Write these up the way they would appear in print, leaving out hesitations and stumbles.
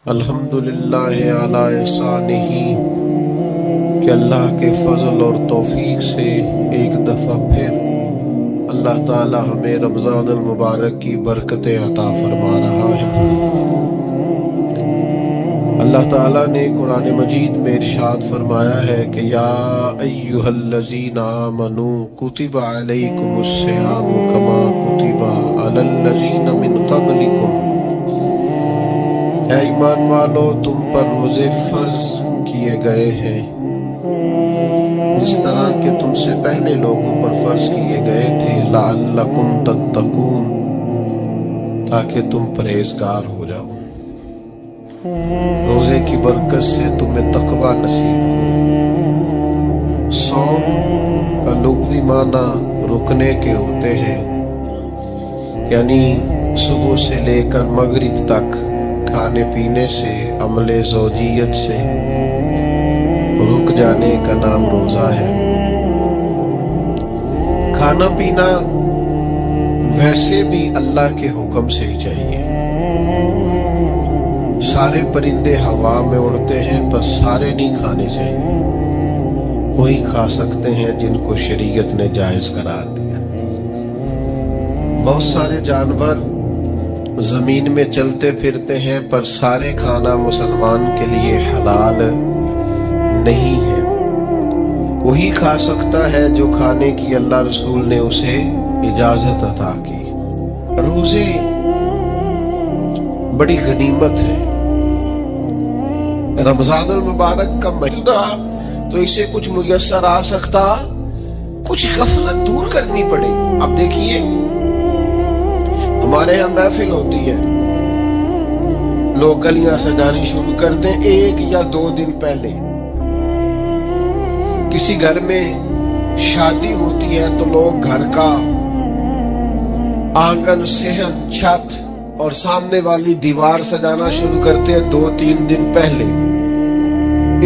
الحمدللہ علی احسانہ کہ اللہ کے فضل اور توفیق سے ایک دفعہ پھر اللہ تعالی ہمیں رمضان المبارک کی برکتیں عطا فرما رہا ہے۔ اللہ تعالیٰ نے قرآن مجید میں ارشاد فرمایا ہے کہ یا ایہا الذین آمنوا کتب علیکم الصیام کما کتب علی الذین من قبلکم، اے ایمان والو تم پر روزے فرض کیے گئے ہیں جس طرح کہ تم سے پہلے لوگوں پر فرض کیے گئے تھے، لعلکم تتقون، تاکہ تم پرہیزگار ہو جاؤ۔ روزے کی برکت سے تمہیں تقوی نصیب ہو۔ صوم کا لغوی معنی رکنے کے ہوتے ہیں، یعنی صبح سے لے کر مغرب تک کھانے پینے سے، عمل زوجیت سے رک جانے کا نام روزہ ہے۔ کھانا پینا ویسے بھی اللہ کے حکم سے ہی چاہیے۔ سارے پرندے ہوا میں اڑتے ہیں پر سارے نہیں کھانے چاہیے، وہی کھا سکتے ہیں جن کو شریعت نے جائز قرار دیا۔ بہت سارے جانور زمین میں چلتے پھرتے ہیں پر سارے کھانا مسلمان کے لیے حلال نہیں ہے، وہی کھا سکتا ہے جو کھانے کی اللہ رسول نے اسے اجازت عطا کی۔ روزے بڑی غنیمت ہے۔ رمضان المبارک کا مہینہ تو اسے کچھ میسر آ سکتا، کچھ غفلت دور کرنی پڑے۔ اب دیکھیے ہمارے یہاں محفل ہوتی ہے، لوگ گلیاں سجانی شروع کرتے ہیں 1 یا 2 دن پہلے۔ کسی گھر میں شادی ہوتی ہے تو لوگ گھر کا آنگن، صحن، چھت اور سامنے والی دیوار سجانا شروع کرتے ہیں 2-3 دن پہلے،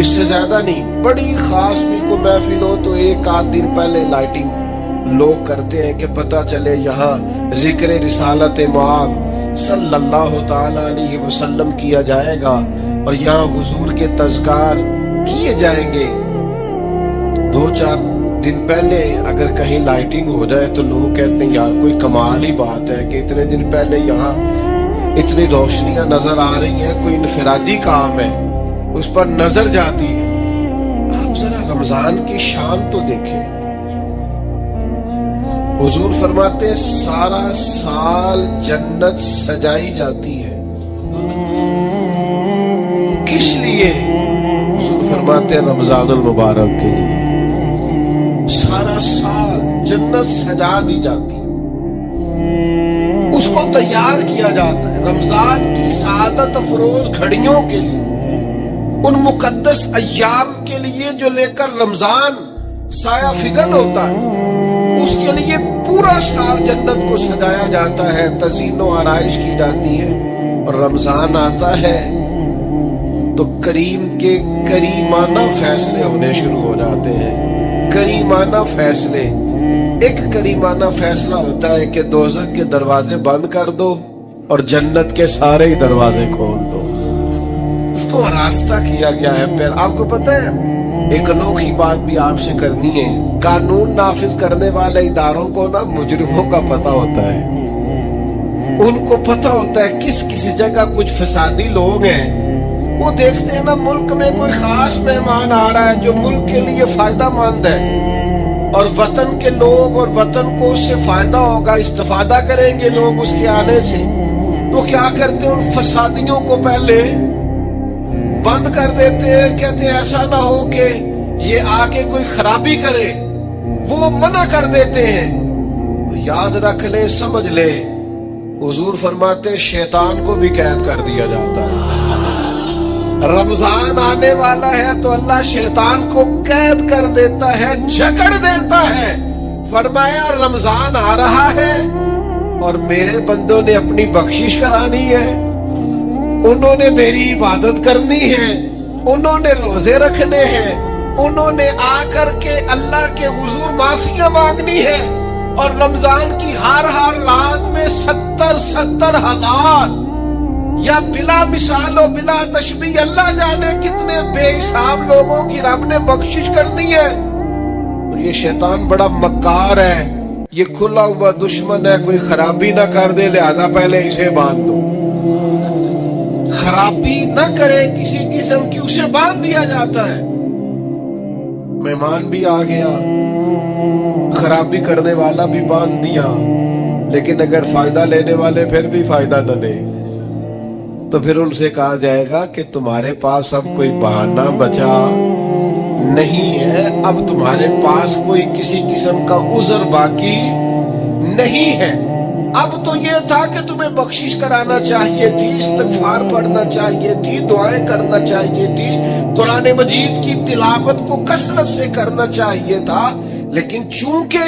اس سے زیادہ نہیں۔ بڑی خاص بھی کو محفل ہو تو 1-8 دن پہلے لائٹنگ لوگ کرتے ہیں کہ پتہ چلے یہاں ذکر رسالت معاب صلی اللہ تعالی علیہ وسلم کیا جائے گا اور یہاں حضور کے تذکار کیے جائیں گے۔ 2-4 دن پہلے اگر کہیں لائٹنگ ہو جائے تو لوگ کہتے ہیں یار کوئی کمال ہی بات ہے کہ اتنے دن پہلے یہاں اتنی روشنیاں نظر آ رہی ہیں، کوئی انفرادی کام ہے، اس پر نظر جاتی ہے۔ آپ ذرا رمضان کی شان تو دیکھیں۔ حضور فرماتے ہیں سارا سال جنت سجائی جاتی ہے، کس لیے؟ حضور فرماتے ہیں رمضان المبارک کے لیے سارا سال جنت سجا دی جاتی ہے، اس کو تیار کیا جاتا ہے رمضان کی سعادت افروز گھڑیوں کے لیے، ان مقدس ایام کے لیے جو لے کر رمضان سایہ فگن ہوتا ہے، اس کے لیے پورا سال جنت کو سجایا جاتا ہے، تزئین و آرائش کی جاتی ہے۔ اور رمضان آتا ہے تو کریم کے کریمانہ فیصلے ہونے شروع ہو جاتے ہیں۔ کریمانہ فیصلے، ایک کریمانہ فیصلہ ہوتا ہے کہ دوزخ کے دروازے بند کر دو اور جنت کے سارے ہی دروازے کھول دو، اس کو راستہ کیا گیا ہے۔ پھر آپ کو پتہ ہے ایک انوکھی بات بھی آپ سے کرنی ہے، قانون نافذ کرنے والے اداروں کو نا مجرموں کا پتہ ہوتا ہے، ان کو پتہ ہوتا ہے کس جگہ کچھ فسادی لوگ ہیں، وہ دیکھتے ہیں نا ملک میں کوئی خاص مہمان آ رہا ہے جو ملک کے لیے فائدہ مند ہے اور وطن کے لوگ اور وطن کو اس سے فائدہ ہوگا، استفادہ کریں گے لوگ اس کے آنے سے، وہ کیا کرتے ہیں ان فسادیوں کو پہلے بند کر دیتے ہیں، کہتے ہیں ایسا نہ ہو کہ یہ آگے کوئی خرابی کرے، وہ منع کر دیتے ہیں۔ تو یاد رکھ لے، سمجھ لے، حضور فرماتے ہیں شیطان کو بھی قید کر دیا جاتا ہے۔ رمضان آنے والا ہے تو اللہ شیطان کو قید کر دیتا ہے، جکڑ دیتا ہے۔ فرمایا رمضان آ رہا ہے اور میرے بندوں نے اپنی بخشش کرانی ہے، انہوں نے میری عبادت کرنی ہے، انہوں نے روزے رکھنے ہیں، انہوں نے آ کر کے اللہ کے حضور معافیاں مانگنی ہے، اور رمضان کی ہر رات میں 70,000 یا بلا مثال و بلا تشبیہ اللہ جانے کتنے بے حساب لوگوں کی رب نے بخشش کر دی ہے. اور یہ شیطان بڑا مکار ہے، یہ کھلا ہوا دشمن ہے، کوئی خرابی نہ کر دے لہذا پہلے اسے باندھ دو. خرابی نہ کرے کسی قسم کی اسے باندھ دیا جاتا ہے. مہمان بھی آ گیا، خرابی کرنے والا بھی باندھ دیا، لیکن اگر فائدہ لینے والے پھر بھی فائدہ نہ لے تو پھر ان سے کہا جائے گا کہ تمہارے پاس اب کوئی بہانہ بچا نہیں ہے، اب تمہارے پاس کوئی کسی قسم کا عذر باقی نہیں ہے. اب تو یہ تھا کہ تمہیں بخشش کرانا چاہیے تھی، استغفار پڑھنا چاہیے تھی، دعائیں کرنا چاہیے تھی، قرآن مجید کی تلاوت کو کثرت سے کرنا چاہیے تھا. لیکن چونکہ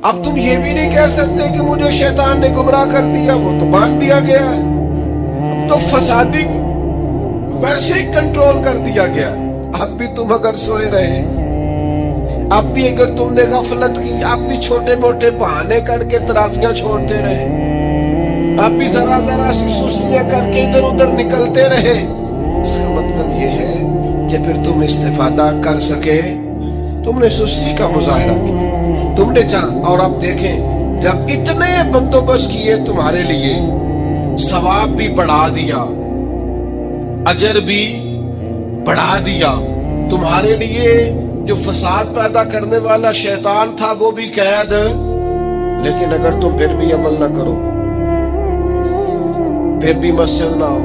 اب تم یہ بھی نہیں کہہ سکتے کہ مجھے شیطان نے گمراہ کر دیا، وہ تو باندھ دیا گیا ہے. اب تو فسادی ویسے ہی کنٹرول کر دیا گیا. اب بھی تم اگر سوئے رہے، اب بھی اگر تم نے غفلت کی، اب بھی چھوٹے موٹے بہانے کر کے تراویحاں چھوڑتے رہے، اب بھی ذرا ذرا سی سستیاں کر کے ادھر ادھر نکلتے رہے، اس کا مطلب یہ ہے کہ پھر تم استفادہ کر سکے. تم نے سستی کا مظاہرہ کیا، تم نے جان. اور اب دیکھیں جب اتنے بندوبست کیے تمہارے لیے، ثواب بھی بڑھا دیا، اجر بھی بڑھا دیا، تمہارے لیے جو فساد پیدا کرنے والا شیطان تھا وہ بھی قید. لیکن اگر تم پھر بھی عمل نہ کرو، پھر بھی مسجد نہ ہو،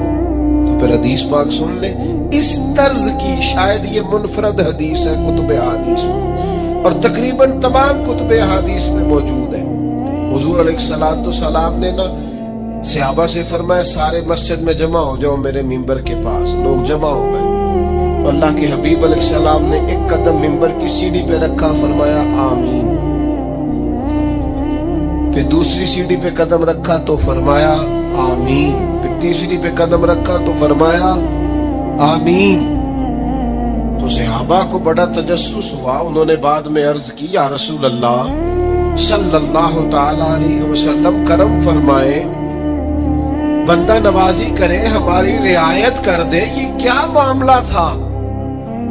تو پھر حدیث پاک سن لیں. اس طرز کی شاید یہ منفرد حدیث ہے کتب حدیث میں، اور تقریباً تمام کتب حدیث میں موجود ہے. حضور علیہ السلام نے نا صحابہ سے فرمایا سارے مسجد میں جمع ہو جاؤ میرے ممبر کے پاس. لوگ جمع ہو گئے تو اللہ کے حبیب علیہ السلام نے ایک قدم ممبر کی سیڑھی پہ رکھا، فرمایا آمین. پھر دوسری سیڑھی پہ قدم رکھا تو فرمایا آمین. پھر تیسری پہ قدم رکھا تو فرمایا آمین. تو صحابہ کو بڑا تجسس ہوا. انہوں نے بعد میں عرض کی یا رسول اللہ صلی اللہ تعالی علیہ وسلم کرم فرمائے، بندہ نوازی کرے، ہماری رعایت کر دے، یہ کیا معاملہ تھا؟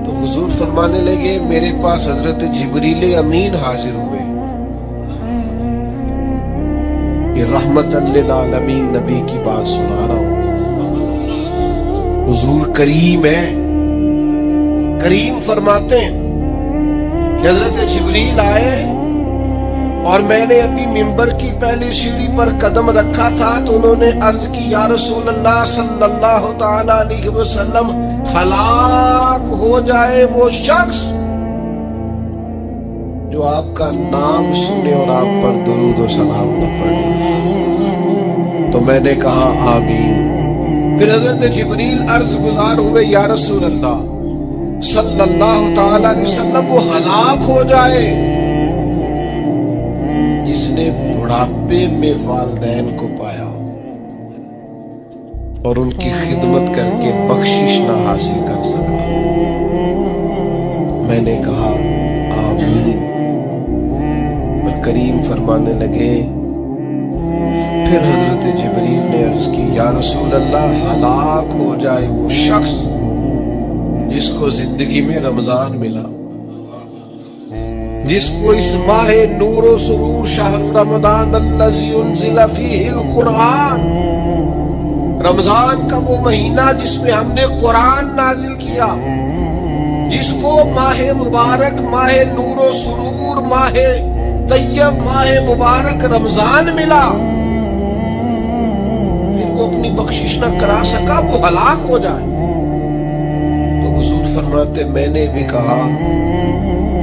تو حضور فرمانے لگے میرے پاس حضرت جبریل امین حاضر ہوئے. یہ رحمت للعالمین نبی کی بات سنا رہا ہوں. حضور کریم ہے، کریم فرماتے ہیں کہ حضرت جبریل آئے اور میں نے ابھی ممبر کی پہلی سیڑھی پر قدم رکھا تھا تو انہوں نے عرض کی یا رسول اللہ صلی اللہ تعالی علیہ وسلم ہلاک ہو جائے وہ شخص جو آپ کا نام سنے اور آپ پر درود و سلام نہ پڑھے. تو میں نے کہا آمین. پھر حضرت جبریل عرض گزار ہوئے یا رسول اللہ صلی اللہ تعالی علیہ وسلم وہ ہلاک ہو جائے جس نے بڑھاپے میں والدین کو پایا اور ان کی خدمت کر کے بخشش نہ حاصل کر سکا. میں نے کہا آمین. اور کریم فرمانے لگے پھر حضرت جبریل نے عرض کی یا رسول اللہ ہلاک ہو جائے وہ شخص جس کو زندگی میں رمضان ملا، جس کو اس ماہ نور و سرور شہر رمضان الذی انزل فیہ القرآن، رمضان کا وہ مہینہ جس میں ہم نے قرآن نازل کیا، جس کو ماہ مبارک، ماہ نور و سرور، ماہ طیب، ماہ مبارک رمضان ملا، پھر وہ اپنی بخشش نہ کرا سکا، وہ ہلاک ہو جائے. تو حضور فرماتے میں نے بھی کہا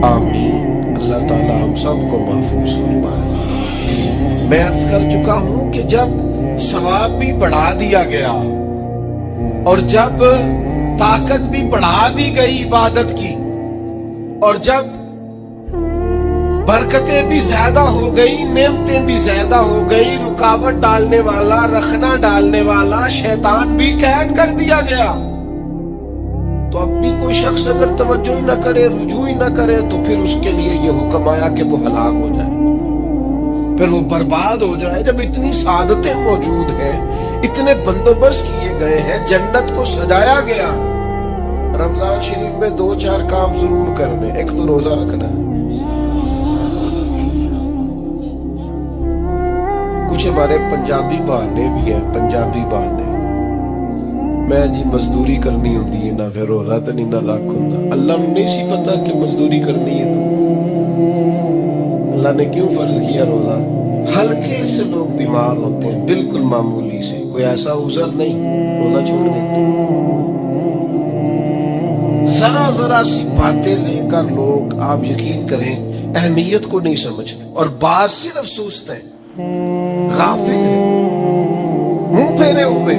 آمین. اللہ تعالیٰ ہم سب کو محفوظ فرمائے. میں عرض کر چکا ہوں کہ جب ثواب بھی بڑھا دیا گیا اور جب طاقت بھی بڑھا دی گئی عبادت کی، اور جب برکتیں بھی زیادہ ہو گئی، نعمتیں بھی زیادہ ہو گئی، رکاوٹ ڈالنے والا، رخنا ڈالنے والا شیطان بھی قید کر دیا گیا، تو اب بھی کوئی شخص اگر توجہ ہی نہ کرے، رجوع ہی نہ کرے، تو پھر اس کے لیے یہ حکم آیا کہ وہ ہلاک ہو جائے، پھر وہ برباد ہو جائے. جب اتنی سعادتیں موجود ہیں، اتنے بندوبست کیے گئے ہیں، جنت کو سجایا گیا۔ رمضان شریف میں 2-4 کام ضرور کرنے، ایک تو روزہ رکھنا ہے۔ کچھ ہمارے پنجابی بہانے بھی ہیں، پنجابی بہانے، میں جی مزدوری کرنی ہوتی ہے، نہ پھر روزہ تو نہیں، نہ لاکھ ہوتا۔ اللہ نے نہیں سی پتا کہ مزدوری کرنی ہے، تو اللہ نے کیوں فرض کیا روزہ؟ ہلکے سے لوگ بیمار ہوتے ہیں، بالکل معمولی سے، کوئی ایسا عذر نہیں، روزہ چھوڑ دیتے۔ ذرا ذرا سی باتیں لے کر لوگ، آپ یقین کریں، اہمیت کو نہیں سمجھتے، اور بعض صرف سوچتے ہیں، غافل ہیں، منہ پھیرے ہوئے۔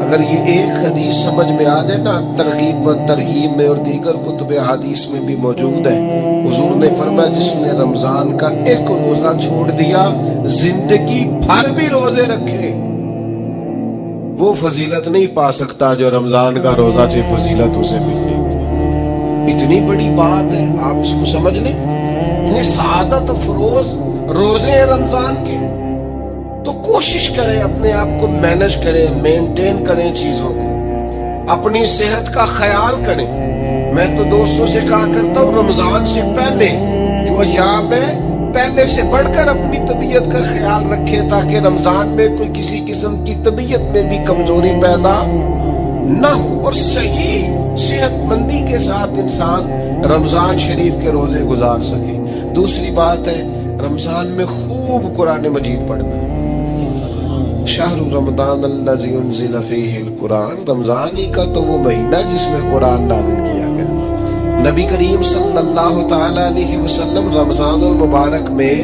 اگر یہ ایک حدیث سمجھ میں آ جائے نا، ترغیب و ترہیب میں اور دیگر کتب حدیث میں بھی موجود ہے، حضور نے فرمایا جس نے رمضان کا ایک روزہ چھوڑ دیا، زندگی بھر بھی روزے رکھے، وہ فضیلت نہیں پا سکتا جو رمضان کا روزہ سے فضیلت اسے ملنی تھی۔ اتنی بڑی بات ہے، آپ اس کو سمجھ لیں، اتنے سعادت افروز روزے ہیں رمضان کے۔ تو کوشش کریں، اپنے آپ کو مینج کریں، مینٹین کریں چیزوں کو، اپنی صحت کا خیال کریں۔ میں تو دوستوں سے کہا کرتا ہوں، رمضان سے پہلے جو ایام ہے، پہلے سے بڑھ کر اپنی طبیعت کا خیال رکھے، تاکہ رمضان میں کوئی کسی قسم کی طبیعت میں بھی کمزوری پیدا نہ ہو، اور صحیح صحت مندی کے ساتھ انسان رمضان شریف کے روزے گزار سکے۔ دوسری بات ہے، رمضان میں خوب قرآن مجید پڑھنا۔ شہر رمضان الذی انزل فیہ القرآن، رمضان ہی کا تو وہ مہینہ جس میں قرآن نازل کیا گیا۔ نبی کریم صلی اللہ تعالی علیہ وسلم رمضان المبارک میں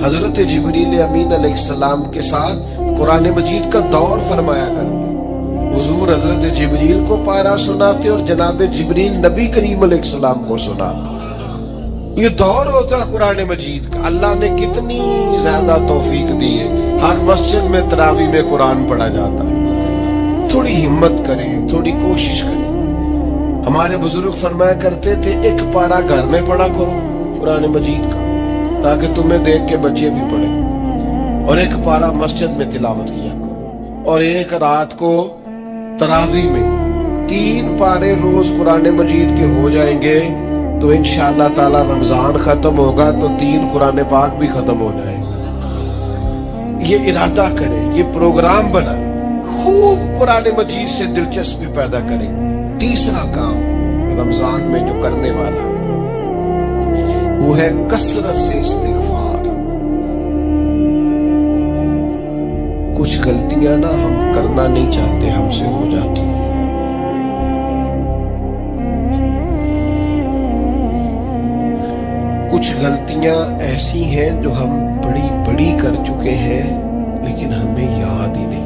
حضرت جبریل امین علیہ السلام کے ساتھ قرآن مجید کا دور فرمایا کرتے۔ حضور حضرت جبریل کو پارہ سناتے اور جناب جبریل نبی کریم علیہ السلام کو سناتے۔ یہ دور ہوتا ہے قرآن مجید کا۔ اللہ نے کتنی زیادہ توفیق دی ہے، ہر مسجد میں تراویح میں قرآن پڑھا جاتا ہے۔ تھوڑی ہمت کریں، تھوڑی کوشش کریں۔ ہمارے بزرگ فرمایا کرتے تھے، ایک پارہ گھر میں پڑھا کرو قرآن مجید کا، تاکہ تمہیں دیکھ کے بچے بھی پڑھیں، اور ایک پارہ مسجد میں تلاوت کیا کرو، اور ایک رات کو تراویح میں 3 پارے روز قرآن مجید کے ہو جائیں گے، تو انشاءاللہ تعالی رمضان ختم ہوگا تو 3 قرآن پاک بھی ختم ہو جائیں گے۔ یہ ارادہ کریں، یہ پروگرام بنا، خوب قرآن مجید سے دلچسپی پیدا کریں۔ تیسرا کام رمضان میں جو کرنے والا وہ ہے کثرت سے استغفار۔ کچھ غلطیاں نا ہم کرنا نہیں چاہتے، ہم سے ہو جاتی ہیں۔ کچھ غلطیاں ایسی ہیں جو ہم بڑی بڑی کر چکے ہیں، لیکن ہمیں یاد ہی نہیں۔